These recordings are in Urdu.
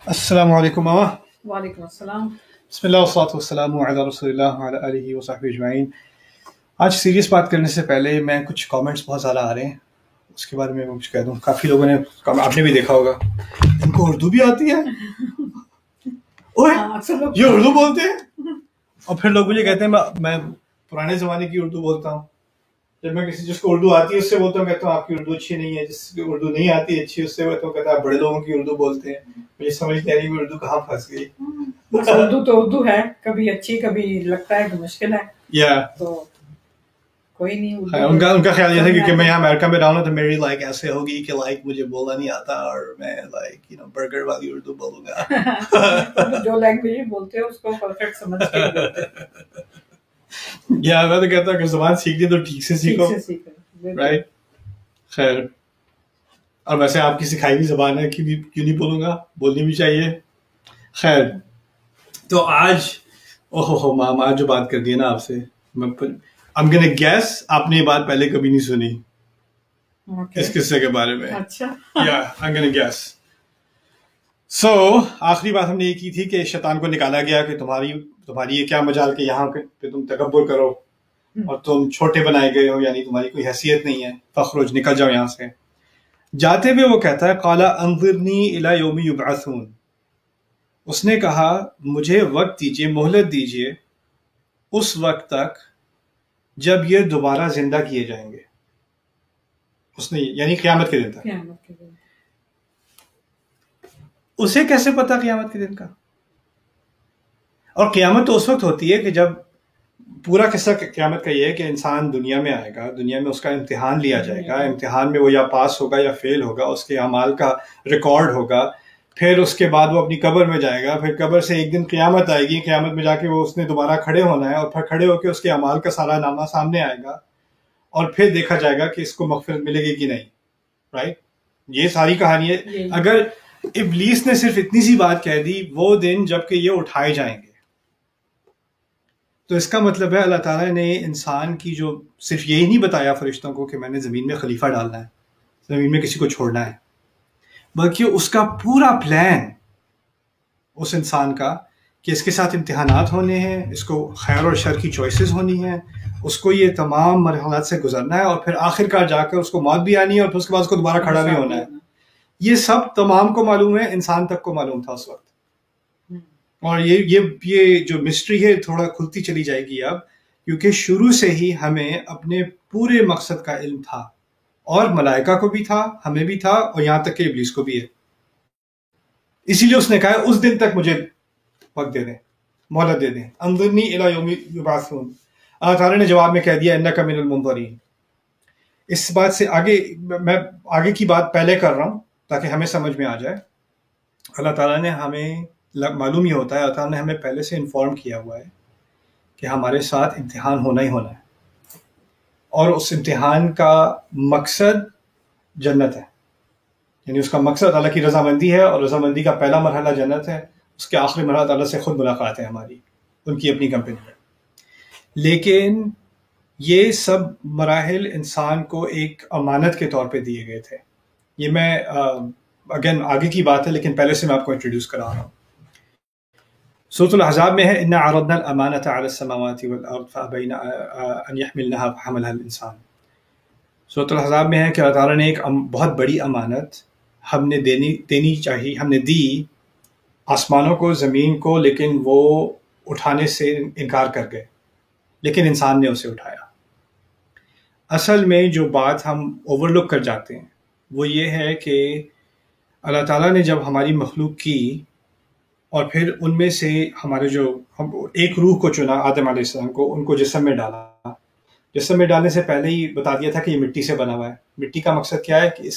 السلام علیکم ماما. وعلیکم السلام. بسم اللہ والصلاۃ والسلام علی رسول اللہ وعلی آلہ وصحبہ اجمعین. آج سیریس بات کرنے سے پہلے میں کچھ کامنٹس بہت زیادہ آ رہے ہیں, اس کے بارے میں کچھ کہہ دوں. کافی لوگوں نے, آپ نے بھی دیکھا ہوگا, ان کو اردو بھی آتی ہے, یہ اردو بولتے ہیں. اور پھر لوگ مجھے کہتے ہیں میں پرانے زمانے کی اردو بولتا ہوں. جب میں کسی جس کو اردو آتی ہے اس سے بولتا ہوں, کہتا ہوں آپ کی اردو اچھی نہیں ہے. جس کو اردو نہیں آتی اچھی, اس سے بولتا ہوں, کہتا ہے آپ بڑے لوگوں کی اردو بولتے ہیں. مجھے سمجھ نہیں آ رہی اردو کہاں پھنس گئی. اردو تو اردو ہے, کبھی اچھی کبھی لگتا ہے کہ مشکل ہے. تو کوئی نہیں, ان کا خیال یہ تھا کیونکہ میں یہاں امریکہ میں رہا ہوں تو میری لائک ایسے ہوگی کہ لائک مجھے بولنا نہیں آتا اور میں لائک برگر والی اردو بولوں گا. جو لینگویج بولتے ہیں اس کو پرفیکٹ سمجھ کے بولتے ہیں. میں تو کہتا ہوں کہ زبان سیکھنی تو ٹھیک سے سیکھو, رائٹ. خیر, اور ویسے آپ کی سکھائی ہوئی زبان ہے, کیوں نہیں بولوں گا, بولنی بھی چاہیے. خیر, تو آج مام آج جو بات کر دی ہے نا آپ سے, I'm gonna guess آپ نے یہ بات پہلے کبھی نہیں سنی اس قصے کے بارے میں. I'm gonna guess. So آخری بات ہم نے یہ کی تھی کہ شیطان کو نکالا گیا کہ تمہاری یہ کیا مجال کہ یہاں پہ تم تکبر کرو اور تم چھوٹے بنائے گئے ہو, یعنی تمہاری کوئی حیثیت نہیں ہے, فخرج, نکل جاؤ یہاں سے. جاتے ہوئے وہ کہتا ہے قال انظرنی الی یوم یبعثون, اس نے کہا مجھے وقت دیجیے, مہلت دیجیے اس وقت تک جب یہ دوبارہ زندہ کیے جائیں گے. اس نے یعنی قیامت کے دن تک. اسے کیسے پتا قیامت کے دن کا؟ اور قیامت تو اس وقت ہوتی ہے کہ جب پورا قصہ قیامت کا یہ ہے کہ انسان دنیا میں آئے گا, دنیا میں اس کا امتحان لیا جائے گا, امتحان میں وہ یا پاس ہوگا یا فیل ہوگا, اس کے اعمال کا ریکارڈ ہوگا, پھر اس کے بعد وہ اپنی قبر میں جائے گا, پھر قبر سے ایک دن قیامت آئے گی, قیامت میں جا کے وہ اس نے دوبارہ کھڑے ہونا ہے اور پھر کھڑے ہو کے اس کے اعمال کا سارا نامہ سامنے آئے گا اور پھر دیکھا جائے گا کہ اس کو مغفرت ملے گی کہ نہیں, رائٹ. یہ ساری کہانی ہے. اگر ابلیس نے صرف اتنی سی بات کہہ دی, وہ دن جب کہ یہ اٹھائے جائیں گے, تو اس کا مطلب ہے اللہ تعالیٰ نے انسان کی جو صرف یہی نہیں بتایا فرشتوں کو کہ میں نے زمین میں خلیفہ ڈالنا ہے, زمین میں کسی کو چھوڑنا ہے, بلکہ اس کا پورا پلان اس انسان کا کہ اس کے ساتھ امتحانات ہونے ہیں, اس کو خیر اور شر کی چوائسیز ہونی ہیں, اس کو یہ تمام مرحلات سے گزرنا ہے اور پھر آخر کار جا کر اس کو موت بھی آنی ہے اور پھر اس کے بعد اس کو دوبارہ کھڑا بھی ہونا ہے. یہ سب تمام کو معلوم ہے, انسان تک کو معلوم تھا اس وقت. اور یہ جو مسٹری ہے تھوڑا کھلتی چلی جائے گی اب, کیونکہ شروع سے ہی ہمیں اپنے پورے مقصد کا علم تھا, اور ملائکہ کو بھی تھا, ہمیں بھی تھا, اور یہاں تک کہ ابلیس کو بھی ہے. اسی لیے اس نے کہا اس دن تک مجھے وقت دے دیں, مہلت دے دیں. انظرنی الی یوم یبعثون. اللہ تعالیٰ نے جواب میں کہہ دیا انک من المنظرین. اس بات سے میں آگے کی بات پہلے کر رہا ہوں تاکہ ہمیں سمجھ میں آ جائے. اللہ تعالیٰ نے ہمیں معلوم یہ ہوتا ہے, اللہ تعالیٰ نے ہمیں پہلے سے انفارم کیا ہوا ہے کہ ہمارے ساتھ امتحان ہونا ہی ہونا ہے, اور اس امتحان کا مقصد جنت ہے. یعنی اس کا مقصد اللہ کی رضامندی ہے, اور رضامندی کا پہلا مرحلہ جنت ہے, اس کے آخری مرحلہ اللہ سے خود ملاقات ہے ہماری, ان کی اپنی کمپنی ہے. لیکن یہ سب مراحل انسان کو ایک امانت کے طور پہ دیے گئے تھے. یہ میں اگین آگے کی بات ہے, لیکن پہلے سے میں آپ کو انٹروڈیوس کرا رہا ہوں. سورۃ الاحزاب میں ہے انا عرضنا الامانۃ علی السماوات والارض فابین ان یحملنها فحملها الانسان. سورۃ الاحزاب میں ہے کہ اللہ تعالیٰ نے ایک بہت بڑی امانت ہم نے دینی چاہیے, ہم نے دی آسمانوں کو, زمین کو, لیکن وہ اٹھانے سے انکار کر گئے, لیکن انسان نے اسے اٹھایا. اصل میں جو بات ہم اوور لک کر جاتے ہیں وہ یہ ہے کہ اللہ تعالیٰ نے جب ہماری مخلوق کی اور پھر ان میں سے ہمارے ہم ایک روح کو چنا, آدم علیہ السلام کو, ان کو جسم میں ڈالا. جسم میں ڈالنے سے پہلے ہی بتا دیا تھا کہ یہ مٹی سے بنا ہوا ہے. مٹی کا مقصد کیا ہے کہ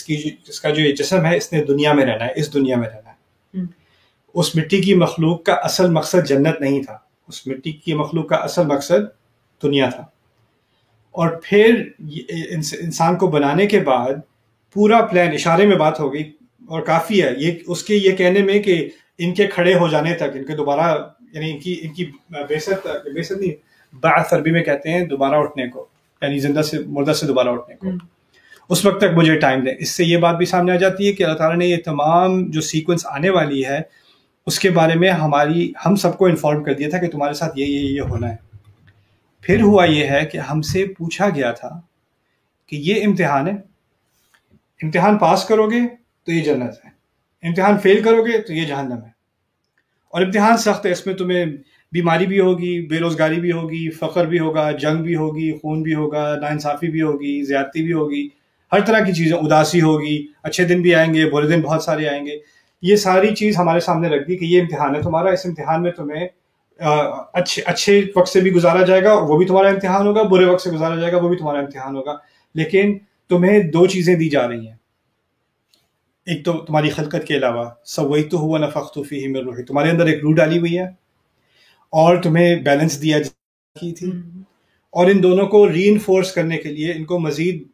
اس کا جو یہ جسم ہے اس نے دنیا میں رہنا ہے, اس دنیا میں رہنا ہے. اس مٹی کی مخلوق کا اصل مقصد جنت نہیں تھا, اس مٹی کی مخلوق کا اصل مقصد دنیا تھا. اور پھر انسان کو بنانے کے بعد پورا پلان, اشارے میں بات ہو گئی اور کافی ہے یہ کہنے میں کہ ان کے کھڑے ہو جانے تک, ان کے دوبارہ, یعنی ان کی بیست نہیں, بعث عربی میں کہتے ہیں دوبارہ اٹھنے کو, یعنی زندہ سے مردہ سے دوبارہ اٹھنے کو, اس وقت تک مجھے ٹائم دیں. اس سے یہ بات بھی سامنے آ جاتی ہے کہ اللہ تعالیٰ نے یہ تمام جو سیکوینس آنے والی ہے اس کے بارے میں ہم سب کو انفارم کر دیا تھا کہ تمہارے ساتھ یہ ہونا ہے. پھر ہوا یہ ہے کہ ہم سے پوچھا گیا تھا کہ یہ امتحان ہے، امتحان پاس کرو گے تو یہ جنت ہے، امتحان فیل کرو گے تو یہ جہنم ہے. اور امتحان سخت ہے، اس میں تمہیں بیماری بھی ہوگی، بے روزگاری بھی ہوگی، فقر بھی ہوگا، جنگ بھی ہوگی، خون بھی ہوگا، ناانصافی بھی ہوگی، زیادتی بھی ہوگی، ہر طرح کی چیزیں، اداسی ہوگی، اچھے دن بھی آئیں گے، برے دن بہت سارے آئیں گے. یہ ساری چیز ہمارے سامنے رکھ دی کہ یہ امتحان ہے تمہارا، اس امتحان میں تمہیں اچھے وقت سے بھی گزارا جائے گا، وہ بھی تمہارا امتحان ہوگا، برے وقت سے گزارا جائے گا، وہ بھی تمہارا امتحان ہوگا. لیکن تمہیں دو چیزیں دی جا رہی ہیں، ایک تو تمہاری خلقت کے علاوہ سویتہ ونفخت فیہ من روحی، تمہارے اندر ایک روح ڈالی ہوئی ہے، اور تمہیں بیلنس دیا کی تھی، اور ان دونوں کو ری انفورس کرنے کے لیے، ان کو مزید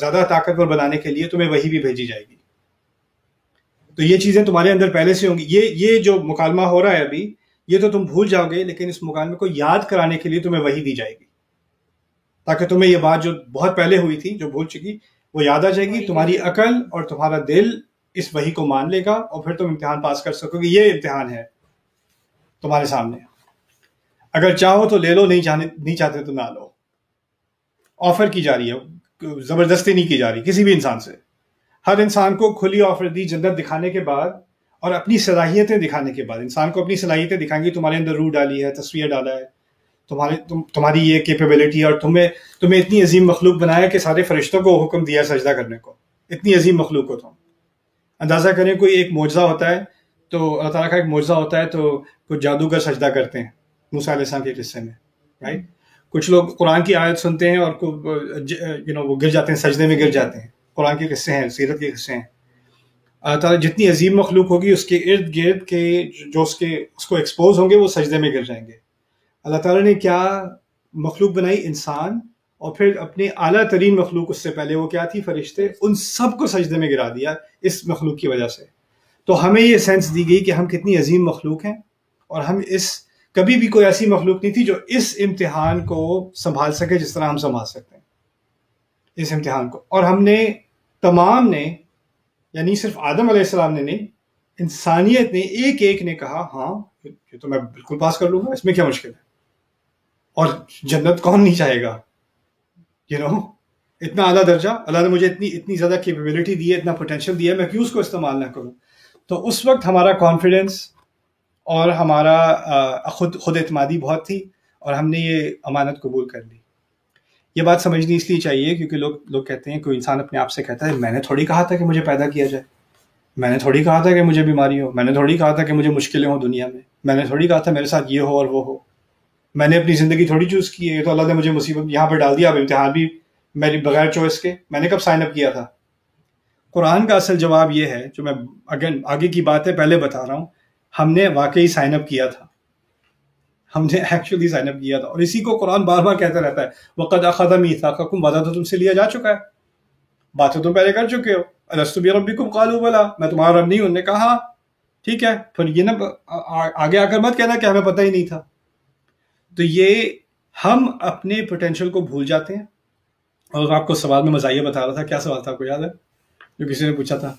زیادہ طاقتور بنانے کے لیے تمہیں وحی بھی بھیجی جائے گی. تو یہ چیزیں تمہارے اندر پہلے سے ہوں گی. یہ جو مکالمہ ہو رہا ہے ابھی، یہ تو تم بھول جاؤ گے، لیکن اس مکالمے کو یاد کرانے کے لیے تمہیں وحی دی جائے گی، تاکہ تمہیں یہ بات جو بہت پہلے ہوئی تھی، جو بھول چکی، وہ یاد آ جائے گی. تمہاری عقل اور تمہارا دل اس وحی کو مان لے گا، اور پھر تم امتحان پاس کر سکو گے. یہ امتحان ہے تمہارے سامنے، اگر چاہو تو لے لو، نہیں چاہتے تو نہ لو. آفر کی جا رہی ہے، زبردستی نہیں کی جا رہی کسی بھی انسان سے. ہر انسان کو کھلی آفر دی جنت دکھانے کے بعد اور اپنی صلاحیتیں دکھانے کے بعد. انسان کو اپنی صلاحیتیں دکھائیں گی، تمہارے اندر روح ڈالی ہے، تصویر ڈالا ہے، تمہاری یہ کیپیبلٹی، اور تمہیں اتنی عظیم مخلوق بنایا کہ سارے فرشتوں کو حکم دیا سجدہ کرنے کو. اتنی عظیم مخلوق کو تم اندازہ کریں، کوئی ایک معجزہ ہوتا ہے تو اللہ تعالیٰ کا ایک معجزہ ہوتا ہے تو کچھ جادوگر سجدہ کرتے ہیں موسیٰ علیہ السلام کے قصے میں، رائٹ. کچھ لوگ قرآن کی آیت سنتے ہیں اور وہ گر جاتے ہیں، سجدے میں گر جاتے ہیں. قرآن کے قصے ہیں، سیرت کے قصے ہیں. اللہ تعالیٰ جتنی عظیم مخلوق ہوگی اس کے ارد گرد کے جو اس کو ایکسپوز ہوں گے، وہ سجدے میں گر جائیں گے. اللہ تعالیٰ نے کیا مخلوق بنائی؟ انسان. اور پھر اپنے اعلیٰ ترین مخلوق، اس سے پہلے وہ کیا تھی؟ فرشتے. ان سب کو سجدے میں گرا دیا اس مخلوق کی وجہ سے. تو ہمیں یہ سینس دی گئی کہ ہم کتنی عظیم مخلوق ہیں، اور ہم کبھی بھی کوئی ایسی مخلوق نہیں تھی جو اس امتحان کو سنبھال سکے جس طرح ہم سنبھال سکتے ہیں اس امتحان کو. اور ہم نے تمام نے، یعنی صرف آدم علیہ السلام نے نہیں، انسانیت نے ایک نے کہا ہاں یہ تو میں بالکل پاس کر لوں گا، اس میں کیا مشکل ہے. اور جنت کون نہیں چاہے گا؟ اتنا اعلیٰ درجہ اللہ نے مجھے اتنی زیادہ کیپیبلٹی دی ہے، اتنا پوٹینشیل دیا ہے، میں کیوں اس کو استعمال نہ کروں؟ تو اس وقت ہمارا کانفیڈنس اور ہمارا خود اعتمادی بہت تھی، اور ہم نے یہ امانت قبول کر لی. یہ بات سمجھنی اس لیے چاہیے کیونکہ لوگ کہتے ہیں، کوئی انسان اپنے آپ سے کہتا ہے میں نے تھوڑی کہا تھا کہ مجھے پیدا کیا جائے، میں نے تھوڑی کہا تھا کہ مجھے بیماری ہو، میں نے تھوڑی کہا تھا کہ مجھے مشکلیں ہوں دنیا میں نے تھوڑی کہا تھا میرے ساتھ یہ ہو اور وہ ہو، میں نے اپنی زندگی تھوڑی چوز کی ہے، تو اللہ نے مجھے مصیبت یہاں پہ ڈال دیا، اب امتحان بھی میری بغیر چوائس کے، میں نے کب سائن اپ کیا تھا؟ قرآن کا اصل جواب یہ ہے، جو میں آگے کی بات ہے پہلے بتا رہا ہوں، ہم نے واقعی سائن اپ کیا تھا، ہم نے ایکچولی سائن اپ کیا تھا. اور اسی کو قرآن بار بار کہتا رہتا ہے، وَقَدْ أَخَذَ مِيثَاقَكُمْ، وعدہ تو تم سے لیا جا چکا ہے، باتیں تم پہلے کر چکے ہو. أَلَسْتُ بِرَبِّكُمْ قَالُوا بَلَىٰ، میں تمہارا رب نہیں ہوں. نے کہا ٹھیک ہے، پھر یہ نہ آگے آ کر مت کہنا کہ ہمیں پتہ ہی نہیں تھا. تو یہ ہم اپنے پوٹینشیل کو بھول جاتے ہیں. اور آپ کو سوال میں مزاحیہ بتا رہا تھا، کیا سوال تھا آپ کو یاد ہے جو کسی نے پوچھا تھا؟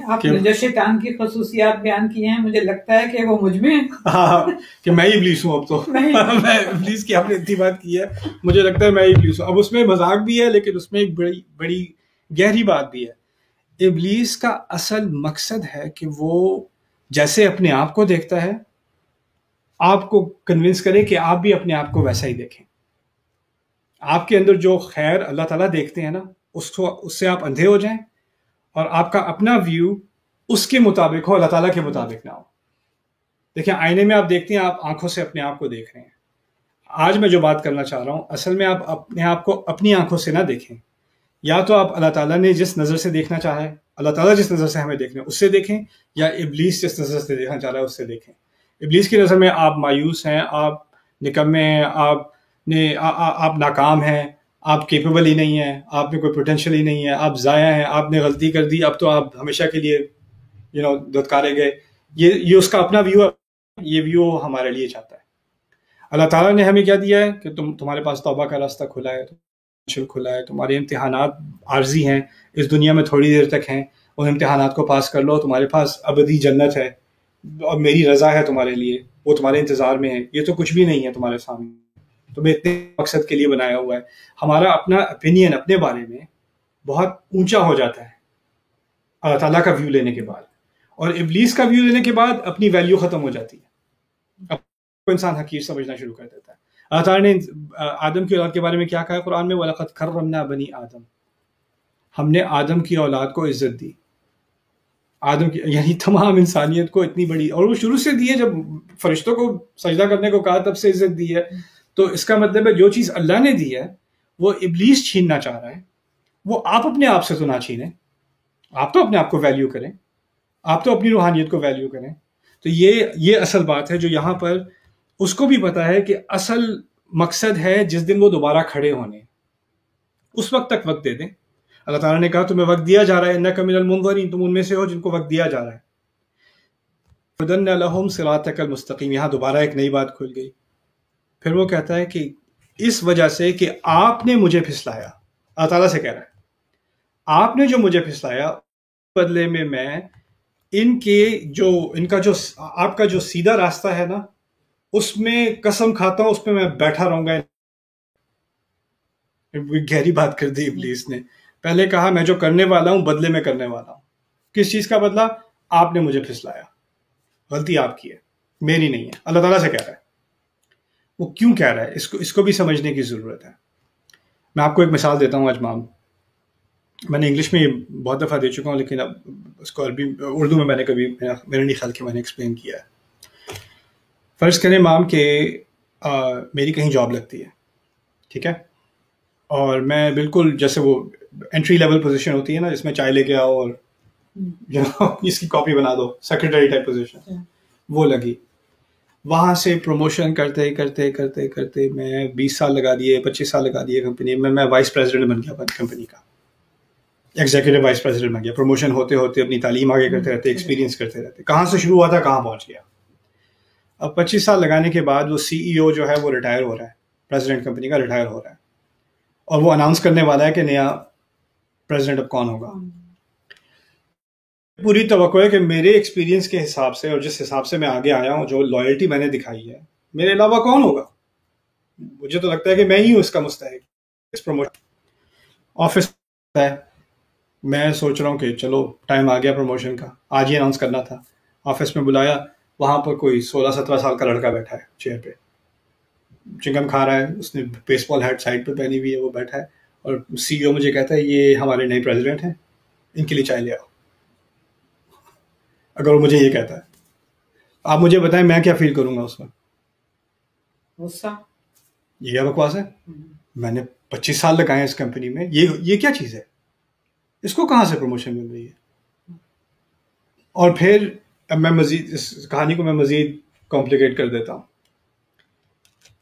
آپ نے جو شیطان کی خصوصیات بیان کی ہیں، مجھے لگتا ہے کہ وہ مجھ میں ہاں کہ میں ہی ابلیس ہوں. اب تو میں ابلیس کی آپ نے اتنی بات کی ہے، مجھے لگتا ہے میں ہی ابلیس ہوں. اب اس میں مذاق بھی ہے، لیکن اس میں ایک بڑی گہری بات بھی ہے. ابلیس کا اصل مقصد ہے کہ وہ جیسے اپنے آپ کو دیکھتا ہے، آپ کو کنونس کرے کہ آپ بھی اپنے آپ کو ویسا ہی دیکھیں. آپ کے اندر جو خیر اللہ تعالیٰ دیکھتے ہیں نا، اس سے آپ اندھے ہو جائیں، اور آپ کا اپنا ویو اس کے مطابق ہو، اللہ تعالیٰ کے مطابق نہ ہو. دیکھیں، آئینے میں آپ دیکھتے ہیں، آپ آنکھوں سے اپنے آپ کو دیکھ رہے ہیں. آج میں جو بات کرنا چاہ رہا ہوں، اصل میں آپ اپنے آپ کو اپنی آنکھوں سے نہ دیکھیں. یا تو آپ اللہ تعالیٰ نے جس نظر سے دیکھنا چاہا ہے، اللہ تعالیٰ جس نظر سے ہمیں دیکھنا ہے اس سے دیکھیں، یا ابلیس جس نظر سے دیکھنا چاہ رہا ہے اس سے دیکھیں. ابلیس کی نظر میں آپ مایوس ہیں، آپ نکمے ہیں، آپ ناکام ہیں، آپ کیپیبل ہی نہیں ہیں، آپ میں کوئی پوٹینشیل ہی نہیں ہے، آپ ضائع ہیں، آپ نے غلطی کر دی، اب تو آپ ہمیشہ کے لیے دھتکارے گئے. یہ اس کا اپنا ویو ہے. یہ ویو ہمارے لیے چاہتا ہے. اللہ تعالیٰ نے ہمیں کیا دیا ہے کہ تمہارے پاس توبہ کا راستہ کھلا ہے، کھلا ہے، تمہارے امتحانات عارضی ہیں، اس دنیا میں تھوڑی دیر تک ہیں، ان امتحانات کو پاس کر لو، تمہارے پاس ابدی جنت ہے اور میری رضا ہے تمہارے لیے، وہ تمہارے انتظار میں ہے، یہ تو کچھ بھی نہیں ہے تمہارے سامنے، تمہیں اتنے مقصد کے لیے بنایا ہوا ہے. ہمارا اپنا اوپینین اپنے بارے میں بہت اونچا ہو جاتا ہے اللہ تعالیٰ کا ویو لینے کے بعد، اور ابلیس کا ویو لینے کے بعد اپنی ویلیو ختم ہو جاتی ہے، اب انسان حقیر سمجھنا شروع کر دیتا ہے. اللہ تعالیٰ نے آدم کی اولاد کے بارے میں کیا کہا ہے قرآن میں؟ وَلَقَدْ كَرَّمْنَا بَنِي آدم، ہم نے آدم کی اولاد کو عزت دی. آدم کی یعنی تمام انسانیت کو اتنی بڑی، اور وہ شروع سے دی ہے، جب فرشتوں کو سجدہ کرنے کو کہا تب سے عزت دی ہے. تو اس کا مطلب ہے جو چیز اللہ نے دی ہے وہ ابلیس چھیننا چاہ رہا ہے، وہ آپ اپنے آپ سے تو نہ چھینیں، آپ تو اپنے آپ کو ویلیو کریں، آپ تو اپنی روحانیت کو ویلیو کریں. تو یہ اصل بات ہے جو یہاں پر اس کو بھی پتا ہے کہ اصل مقصد ہے جس دن وہ دوبارہ کھڑے ہونے، اس وقت تک وقت دے دیں. اللہ تعالیٰ نے کہا تمہیں وقت دیا جا رہا ہے، انک من المنظرین، تم ان میں سے ہو جن کو وقت دیا جا رہا ہے. فَدَنَّ لَهُمْ صِرَاطَكَ الْمُسْتَقِيمِ، یہاں دوبارہ ایک نئی بات کھل گئی. پھر وہ کہتا ہے کہ اس وجہ سے کہ آپ نے مجھے پھسلایا، اللہ تعالیٰ سے کہہ رہا ہے آپ نے جو مجھے پھسلایا، بدلے میں ان کا جو آپ کا جو سیدھا راستہ ہے نا، اس میں قسم کھاتا ہوں اس پہ میں بیٹھا رہوں گا. گہری بات کر دی ابلیس نے. پہلے کہا میں جو کرنے والا ہوں بدلے میں کرنے والا ہوں. کس چیز کا بدلہ؟ آپ نے مجھے پھسلایا، غلطی آپ کی ہے، میری نہیں ہے. اللہ تعالیٰ سے کہہ رہا ہے. وہ کیوں کہہ رہا ہے اس کو بھی سمجھنے کی ضرورت ہے. میں آپ کو ایک مثال دیتا ہوں اجمام. میں نے انگلش میں یہ بہت دفعہ دے چکا ہوں، لیکن اب اس کو عربی اردو میں میں نے کبھی، میرے نہیں خیال کہ میں نے ایکسپلین کیا ہے. فرض کریں مام کہ میری کہیں جاب لگتی ہے، ٹھیک ہے، اور میں بالکل جیسے وہ انٹری لیول پوزیشن ہوتی ہے نا جس میں چائے لے کے آؤ اور اس کی کاپی بنا دو، سیکرٹری ٹائپ پوزیشن، وہ لگی. وہاں سے پروموشن کرتے کرتے کرتے کرتے میں 20 سال لگا دیے، 25 سال لگا دیے کمپنی میں وائس پریزیڈنٹ بن گیا کمپنی کا، ایگزیکٹو وائس پریزیڈنٹ بن گیا. پروموشن ہوتے ہوتے اپنی تعلیم آگے کرتے رہتے، ایکسپیرینس کرتے رہتے، کہاں سے شروع ہوا تھا کہاں پہنچ گیا. اب 25 سال لگانے کے بعد وہ سی ای او جو ہے وہ ریٹائر ہو رہا ہے، پریزیڈنٹ کمپنی کا ریٹائر ہو رہا ہے، اور وہ اناؤنس کرنے والا ہے کہ نیا پریزیڈنٹ اب کون ہوگا. پوری توقع ہے کہ میرے ایکسپیرینس کے حساب سے اور جس حساب سے میں آگے آیا ہوں، جو لائلٹی میں نے دکھائی ہے، میرے علاوہ کون ہوگا؟ مجھے تو لگتا ہے کہ میں ہی ہوں اس کا مستحق. اس پروموشن آفس ہے، میں سوچ رہا ہوں کہ چلو ٹائم آ گیا پروموشن کا، آج ہی اناؤنس کرنا تھا. آفس میں بلایا، وہاں پر کوئی 16-17 سال کا لڑکا بیٹھا ہے چیئر پہ، چنگم کھا رہا ہے، اس نے بیس بال ہیٹ سائڈ پہ پہنی ہوئی ہے، وہ بیٹھا ہے، اور سی ای او مجھے کہتا ہے یہ ہمارے نئے پریزیڈنٹ ہیں، ان کے لیے چائے لے آؤ. اگر وہ مجھے یہ کہتا ہے، آپ مجھے بتائیں میں کیا فیل کروں گا اس وقت؟ غصہ. یہ کیا بکواس ہے؟ میں نے 25 سال لگائے اس کمپنی میں، یہ کیا چیز ہے؟ اس کو کہاں سے پروموشن مل رہی ہے؟ اور پھر اب میں مزید اس کہانی کو میں مزید کمپلیکیٹ کر دیتا ہوں.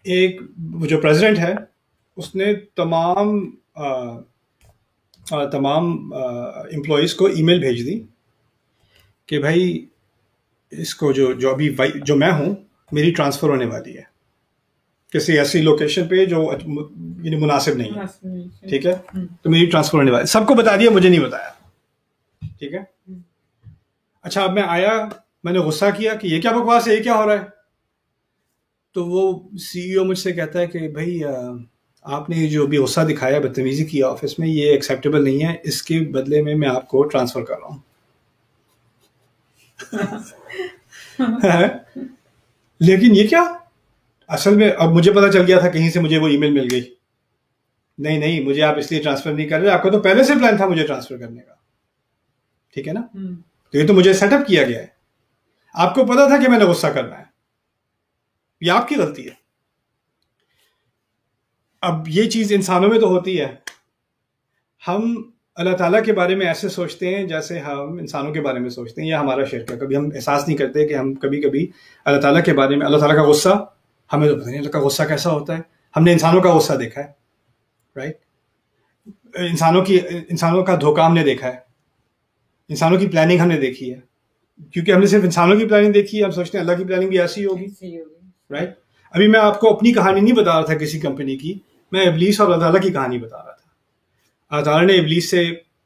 ایک وہ جو پریزیڈنٹ ہے اس نے تمام امپلائیز کو ای میل بھیج دی کہ بھائی اس کو جو ابھی جو میں ہوں میری ٹرانسفر ہونے والی ہے کسی ایسی لوکیشن پہ جو یعنی مناسب نہیں ہے، ٹھیک ہے، تو میری ٹرانسفر ہونے والی. سب کو بتا دیا، مجھے نہیں بتایا، ٹھیک ہے. اچھا اب میں آیا، میں نے غصہ کیا کہ یہ کیا بکواس ہے، یہ کیا ہو رہا ہے. تو وہ سی ای او مجھ سے کہتا ہے کہ بھائی آپ نے جو بھی غصہ دکھایا، بدتمیزی کی آفس میں، یہ ایکسیپٹیبل نہیں ہے، اس کے بدلے میں آپ کو ٹرانسفر کر رہا ہوں. لیکن یہ کیا، اصل میں اب مجھے پتا چل گیا تھا کہیں سے، مجھے وہ ای میل مل گئی، نہیں مجھے آپ اس لیے ٹرانسفر نہیں کر رہے، آپ کا تو پہلے سے پلان تھا مجھے ٹرانسفر کرنے کا، ٹھیک ہے نا. تو یہ تو مجھے سیٹ اپ کیا گیا ہے، آپ کو پتا تھا کہ میں نے غصہ کرنا ہے، یہ آپ کی غلطی ہے. اب یہ چیز انسانوں میں تو ہوتی ہے، ہم اللہ تعالیٰ کے بارے میں ایسے سوچتے ہیں جیسے ہم انسانوں کے بارے میں سوچتے ہیں، یہ ہمارا شرک ہے. کبھی ہم احساس نہیں کرتے کہ ہم کبھی اللہ تعالیٰ کے بارے میں، اللہ تعالیٰ کا غصہ ہمیں تو پتہ نہیں اللہ کا غصہ کیسا ہوتا ہے. ہم نے انسانوں کا غصہ دیکھا ہے، رائٹ، انسانوں کا دھوکہ ہم نے دیکھا ہے، انسانوں کی پلاننگ ہم نے دیکھی ہے. کیونکہ ہم نے صرف انسانوں کی پلاننگ دیکھی ہے، ہم سوچتے ہیں اللہ کی پلاننگ بھی ایسی ہوگی، رائٹ. ابھی میں آپ کو اپنی کہانی نہیں بتا رہا تھا کسی کمپنی کی، میں ابلیس اور اللہ تعالیٰ کی کہانی بتا رہا تھا. اللہ تعالیٰ نے ابلیس سے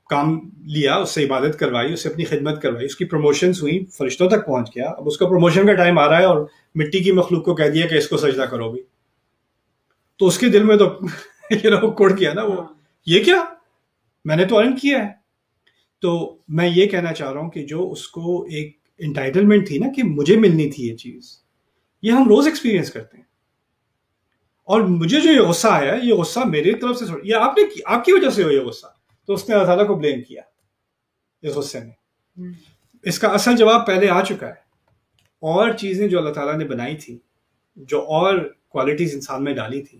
کام لیا، اس سے عبادت کروائی، اس سے اپنی خدمت کروائی، اس کی پروموشنز ہوئی، فرشتوں تک پہنچ گیا، اب اس کا پروموشن کا ٹائم آ رہا ہے اور مٹی کی مخلوق کو کہہ دیا کہ اس کو سجدہ کرو بھی، تو اس کے دل میں تو کڑ گیا نا وہ، یہ کیا، میں نے تو ارن کیا ہے. تو میں یہ کہنا چاہ رہا ہوں کہ جو اس کو ایک انٹائٹلمنٹ تھی نا کہ مجھے ملنی تھی یہ چیز، یہ ہم روز ایکسپیرینس کرتے ہیں. اور مجھے جو یہ غصہ آیا ہے، یہ غصہ میری طرف سے یہ آپ کی وجہ سے ہو یہ غصہ، تو اس نے اللہ تعالیٰ کو بلیم کیا اس غصے میں. اس کا اصل جواب پہلے آ چکا ہے. اور چیزیں جو اللہ تعالیٰ نے بنائی تھی، جو اور کوالٹیز انسان میں ڈالی تھی،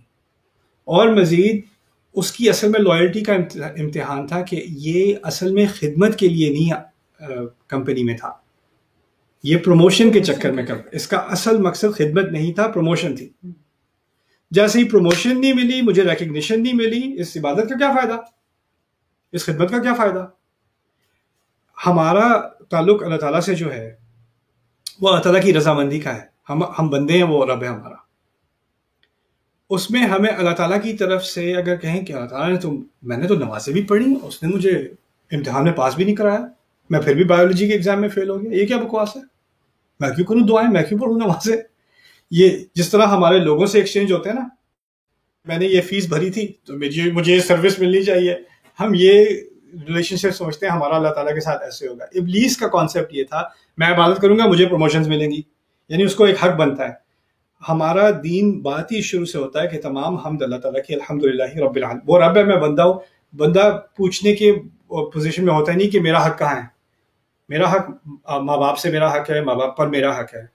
اور مزید اس کی اصل میں لائلٹی کا امتحان تھا کہ یہ اصل میں خدمت کے لیے نہیں کمپنی میں تھا، یہ پروموشن کے چکر میں اس کا اصل مقصد خدمت نہیں تھا، پروموشن تھی. جیسے ہی پروموشن نہیں ملی، مجھے ریکگنیشن نہیں ملی، اس عبادت کا کیا فائدہ، اس خدمت کا کیا فائدہ. ہمارا تعلق اللہ تعالیٰ سے جو ہے وہ اللہ تعالیٰ کی رضامندی کا ہے. ہم بندے ہیں، وہ رب ہے ہمارا. اس میں ہمیں اللہ تعالیٰ کی طرف سے اگر کہیں کہ اللہ تعالیٰ نے میں نے تو نمازیں بھی پڑھی، اس نے مجھے امتحان میں پاس بھی نہیں کرایا، میں پھر بھی بایولوجی کے ایگزام میں فیل ہو گیا، یہ کیا بکواس ہے، میں کیوں کروں دعائیں، میں کیوں پڑھوں نمازیں. یہ جس طرح ہمارے لوگوں سے ایکسچینج ہوتے ہیں نا، میں نے یہ فیس بھری تھی تو مجھے یہ سروس ملنی چاہیے، ہم یہ ریلیشن شپ سمجھتے ہیں ہمارا اللہ تعالیٰ کے ساتھ ایسے ہوگا. ابلیس کا کانسیپٹ یہ تھا، میں عبادت کروں گا مجھے پروموشنز ملیں گی، یعنی اس کو ایک حق بنتا ہے. ہمارا دین بات ہی شروع سے ہوتا ہے کہ تمام حمد اللہ تعالیٰ کی، الحمدللہ رب العالمین. وہ رب ہے، میں بندہ ہوں. بندہ پوچھنے کے پوزیشن میں ہوتا ہے نہیں کہ میرا حق کہاں ہے. میرا حق ماں باپ سے میرا حق ہے، ماں باپ پر میرا حق ہے،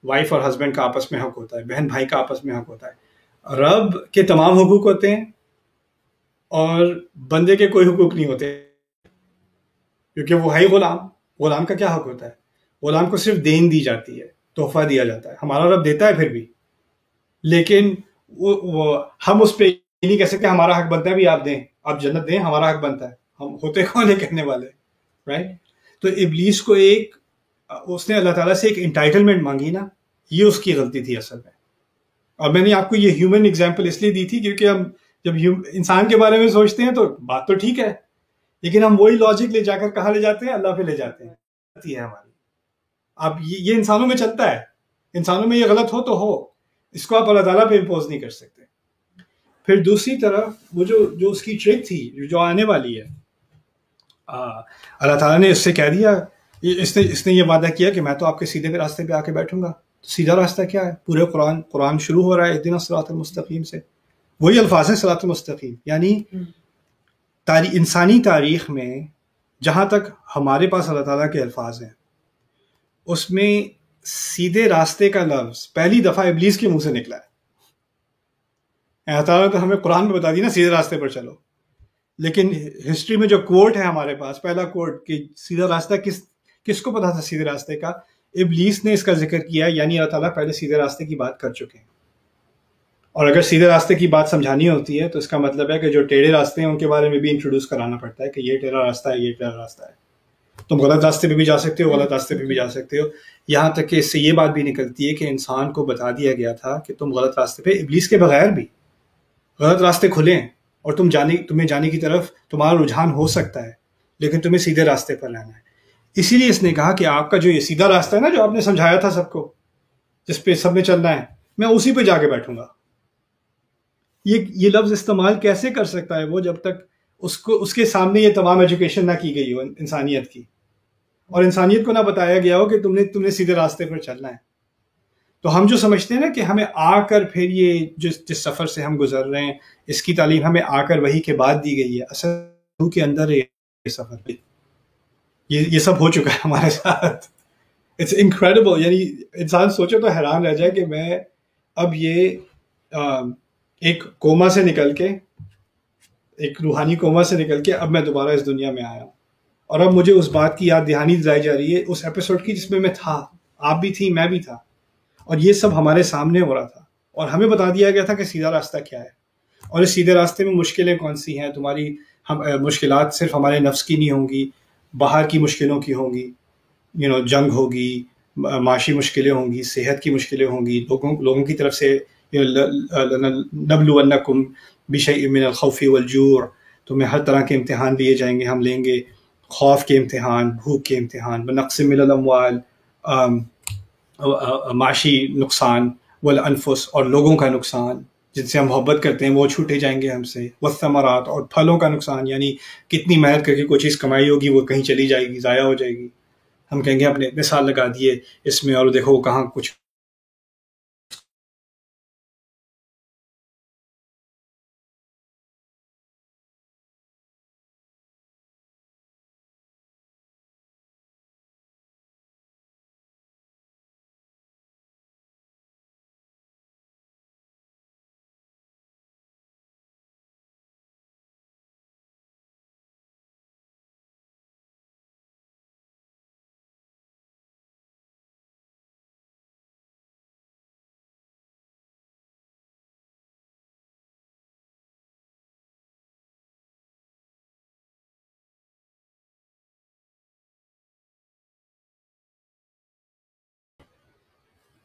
وائف اور ہسبینڈ کا آپس میں حق ہوتا ہے، بہن بھائی کا آپس میں حق ہوتا ہے. رب کے تمام حقوق ہوتے ہیں اور بندے کے کوئی حقوق نہیں ہوتے، کیونکہ وہ ہے ہی غلام. غلام کا کیا حق ہوتا ہے؟ غلام کو صرف دین دی جاتی ہے، تحفہ دیا جاتا ہے. ہمارا رب دیتا ہے پھر بھی، لیکن ہم اس پہ یہ نہیں کہہ سکتے ہمارا حق بنتا ہے بھی آپ دیں، آپ جنت دیں، ہمارا حق بنتا ہے. ہم ہوتے کون ہے کہنے والے، رائٹ؟ تو ابلیس کو اس نے اللہ تعالیٰ سے ایک انٹائٹلمنٹ مانگی نا، یہ اس کی غلطی تھی اصل میں. اور میں نے آپ کو یہ ہیومن ایگزامپل اس لیے دی تھی کیونکہ ہم جب انسان کے بارے میں سوچتے ہیں تو بات تو ٹھیک ہے، لیکن ہم وہی لاجک لے جا کر کہاں لے جاتے ہیں؟ اللہ پہ لے جاتے ہیں. ہے ہماری. اب یہ انسانوں میں چلتا ہے، انسانوں میں یہ غلط ہو تو ہو، اس کو آپ اللہ تعالیٰ پہ امپوز نہیں کر سکتے. پھر دوسری طرف وہ جو اس کی ٹرک تھی جو آنے والی ہے، اللہ تعالیٰ نے اس سے کہہ دیا، اس نے یہ وعدہ کیا کہ میں تو آپ کے سیدھے راستے پہ آ کے بیٹھوں گا. سیدھا راستہ کیا ہے؟ پورے قرآن شروع ہو رہا ہے اہدنا الصراط المستقیم سے. وہی الفاظ ہیں صراط المستقیم. یعنی انسانی تاریخ میں جہاں تک ہمارے پاس اللہ تعالیٰ کے الفاظ ہیں، اس میں سیدھے راستے کا لفظ پہلی دفعہ ابلیس کے منہ سے نکلا ہے. اللہ تعالیٰ نے تو ہمیں قرآن میں بتا دی نا سیدھے راستے پر چلو، لیکن ہسٹری میں جو کوٹ ہے ہمارے پاس، پہلا کوٹ کہ سیدھا راستہ کس کو پتا تھا سیدھے راستے کا؟ ابلیس نے اس کا ذکر کیا. یعنی اللہ تعالیٰ پہلے سیدھے راستے کی بات کر چکے ہیں. اور اگر سیدھے راستے کی بات سمجھانی ہوتی ہے تو اس کا مطلب ہے کہ جو ٹیڑھے راستے ہیں ان کے بارے میں بھی انٹروڈیوس کرانا پڑتا ہے کہ یہ ٹیڑھا راستہ ہے، یہ ٹیڑھا راستہ ہے. تم غلط راستے پہ بھی جا سکتے ہو، غلط راستے پہ بھی جا سکتے ہو. یہاں تک کہ اس سے یہ بات بھی نکلتی ہے کہ انسان کو بتا دیا گیا تھا کہ تم غلط راستے پہ، ابلیس کے بغیر بھی غلط راستے کھلیں اور تمہیں جانے کی طرف تمہارا رجحان ہو سکتا ہے، لیکن تمہیں سیدھے راستے پر رہنا ہے. اسی لیے اس نے کہا کہ آپ کا جو یہ سیدھا راستہ ہے نا، جو آپ نے سمجھایا تھا سب کو، جس پہ سب نے چلنا ہے، میں اسی پہ جا کے بیٹھوں گا. یہ لفظ استعمال کیسے کر سکتا ہے وہ جب تک اس کے سامنے یہ تمام ایجوکیشن نہ کی گئی ہو انسانیت کی، اور انسانیت کو نہ بتایا گیا ہو کہ تم نے سیدھے راستے پر چلنا ہے. تو ہم جو سمجھتے ہیں نا کہ ہمیں آ کر پھر یہ جس سفر سے ہم گزر رہے ہیں، اس کی تعلیم ہمیں آ کر وحی کے بعد دی گئی ہے، اصل کے اندر یہ سفر، یہ سب ہو چکا ہے ہمارے ساتھ. It's incredible. یعنی انسان سوچے تو حیران رہ جائے کہ میں اب یہ ایک کوما سے نکل کے، ایک روحانی کوما سے نکل کے اب میں دوبارہ اس دنیا میں آیا ہوں، اور اب مجھے اس بات کی یاد دہانی دلائی جا رہی ہے اس ایپیسوڈ کی جس میں میں تھا، آپ بھی تھی، میں بھی تھا، اور یہ سب ہمارے سامنے ہو رہا تھا، اور ہمیں بتا دیا گیا تھا کہ سیدھا راستہ کیا ہے، اور اس سیدھے راستے میں مشکلیں کون سی ہیں. تمہاری مشکلات صرف ہمارے نفس کی نہیں ہوں گی، باہر کی مشکلوں کی ہوں گی، جنگ ہوگی، معاشی مشکلیں ہوں گی، صحت کی مشکلیں ہوں گی، لوگوں کی طرف سے نبلونکم بشیء من الخوف والجوع، تمہیں ہر طرح کے امتحان لیے جائیں گے، ہم لیں گے خوف کے امتحان، بھوک کے امتحان، بنقص من الاموال، معاشی نقصان، والانفس اور لوگوں کا نقصان جن سے ہم محبت کرتے ہیں وہ چھوٹے جائیں گے ہم سے، والثمرات اور پھلوں کا نقصان، یعنی کتنی محنت کر کے کوئی چیز کمائی ہوگی وہ کہیں چلی جائے گی، ضائع ہو جائے گی، ہم کہیں گے اپنے اتنے سال لگا دیے اس میں اور دیکھو کہاں کچھ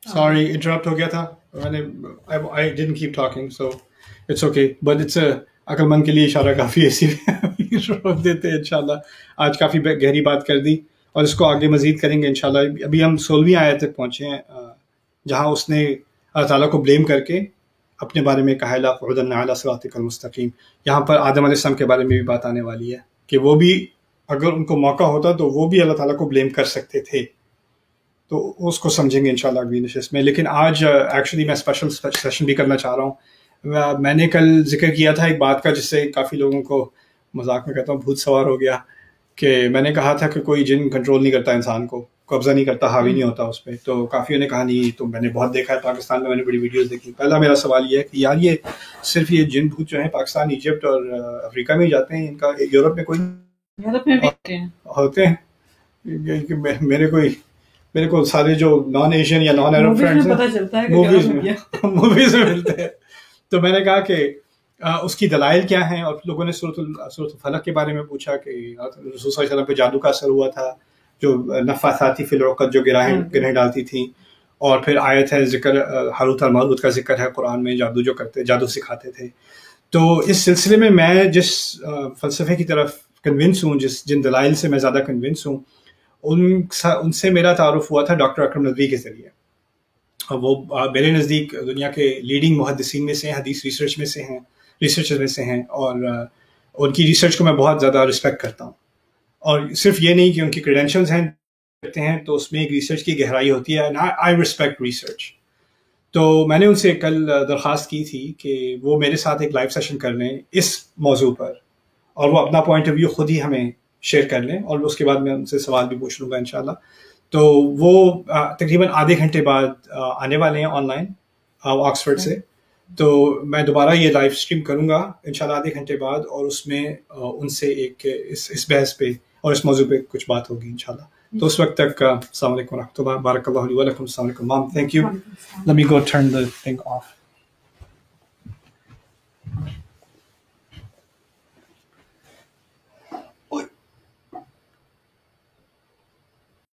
Sorry, interrupt ہو گیا تھا میں نے. I didn't keep talking, so it's okay. But it's عقل مند کے لیے اشارہ کافی ایسی روک دیتے ہیں انشاءاللہ. آج کافی گہری بات کر دی اور اس کو آگے مزید کریں گے انشاءاللہ. ابھی ہم 16ویں آیت تک پہنچے ہیں جہاں اس نے اللہ تعالیٰ کو بلیم کر کے اپنے بارے میں کہا لا قعدن علی صراطک المستقیم. یہاں پر آدم علیہ السلام کے بارے میں بھی بات آنے والی ہے کہ وہ بھی اگر ان کو موقع ہوتا تو وہ بھی اللہ تعالیٰ کو بلیم کر سکتے تھے. تو اس کو سمجھیں گے انشاءاللہ اگلی نشست میں. لیکن آج ایکچولی میں اسپیشل سیشن بھی کرنا چاہ رہا ہوں. میں نے کل ذکر کیا تھا ایک بات کا جس سے کافی لوگوں کو مذاق میں کہتا ہوں بھوت سوار ہو گیا کہ میں نے کہا تھا کہ کوئی جن کنٹرول نہیں کرتا انسان کو، قبضہ نہیں کرتا، حاوی نہیں ہوتا اس پہ. تو کافیوں نے کہا نہیں تو میں نے بہت دیکھا ہے پاکستان میں نے بڑی ویڈیوز دیکھی. پہلا میرا سوال یہ ہے کہ یار یہ صرف یہ جن بھوت جو ہیں پاکستان، ایجپٹ اور افریقہ میں ہی جاتے ہیں، ان کا یورپ میں کوئی ہوتے ہیں؟ میرے کو سارے جو نان ایشین یا نان عرب فرینڈز ہیں موویز میں ملتے ہیں. تو میں نے کہا کہ اس کی دلائل کیا ہیں، اور لوگوں نے سورۃ الفلق کے بارے میں پوچھا کہ رسول صلی اللہ علیہ وسلم پہ جادو کا اثر ہوا تھا، جو نفاثات فی العقد جو گرہیں ڈالتی تھیں. اور پھر آیت ہے ذکر ہاروت اور ماروت کا ذکر ہے قرآن میں، جادو سکھاتے تھے. تو اس سلسلے میں جس فلسفے کی طرف کنونس ہوں، جن دلائل سے میں زیادہ کنونس ہوں، ان سے میرا تعارف ہوا تھا ڈاکٹر اکرم ندوی کے ذریعے. وہ میرے نزدیک دنیا کے لیڈنگ محدثین میں سے ہیں، حدیث ریسرچر میں سے ہیں، اور ان کی ریسرچ کو میں بہت زیادہ رسپیکٹ کرتا ہوں. اور صرف یہ نہیں کہ ان کی کریڈینشلز ہیں کرتے ہیں تو اس میں ایک ریسرچ کی گہرائی ہوتی ہے. I respect research. تو میں نے ان سے کل درخواست کی تھی کہ وہ میرے ساتھ ایک لائیو سیشن کر لیں اس موضوع پر، اور وہ اپنا پوائنٹ آف ویو خود ہی ہمیں شیئر کر لیں، اور اس کے بعد میں ان سے سوال بھی پوچھ لوں گا انشاءاللہ. تو وہ تقریباً آدھے گھنٹے بعد آنے والے ہیں آن لائن آکسفورڈ سے. تو میں دوبارہ یہ لائیو اسٹریم کروں گا انشاءاللہ آدھے گھنٹے بعد، اور اس میں ان سے ایک اس بحث پہ اور اس موضوع پہ کچھ بات ہوگی انشاءاللہ. تو اس وقت تک السلام علیکم ورحمۃ اللہ، بارک اللہ علیہ ولکم. السلام علیکم مام، thank you. Let me go turn the thing of.